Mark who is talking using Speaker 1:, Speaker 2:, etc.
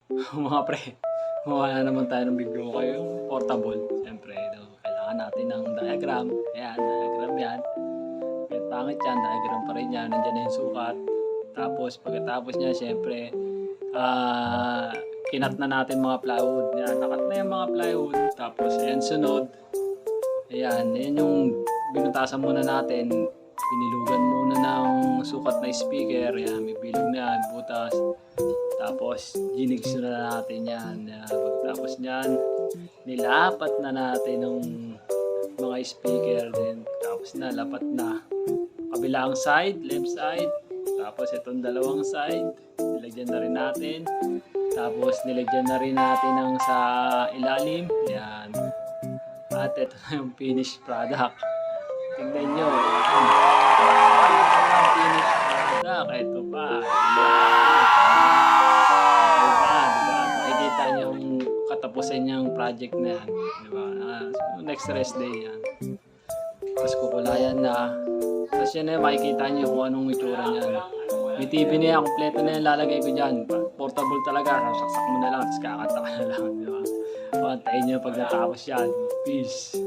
Speaker 1: Mga pre, gumawa na naman tayo ng video kayo yung portable. Siyempre, kailangan natin ng diagram. Ayan, diagram yan. Kahit pangit yan, diagram pa rin yan. Nandiyan na yung sukat. Tapos, pagkatapos niya, siyempre, kinat na natin mga plywood. Yan, nakat na yung mga plywood. Tapos, ayan, sunod. Ayan, yan yung binutasan muna natin. Binilugan muna ng sukat na speaker. Ayan, may bilog na yan, butas. Tapos, ginigs na natin yan. Pagkatapos niyan, nilapat na natin ng mga speaker din. Tapos na, lapat na. Kabilang side, left side. Tapos itong dalawang side, nilagyan na rin natin. Tapos nilagyan na rin natin ng sa ilalim. Yan. At ito na yung finished product. Tingnan nyo. Ang finished product. Ito pa. Makikita nyo yung katapusan niyang project na yan. Diba? So next rest day yan. Tapos kukulayan na. Tapos yan na makikita nyo kung anong itsura niyan. May TV na yan. Kompleto na yan lalagay ko dyan. Portable talaga. Saksak mo na lang. Tapos kakanta ka na lang. Diba? Pantayin nyo pag natapos yan. Peace.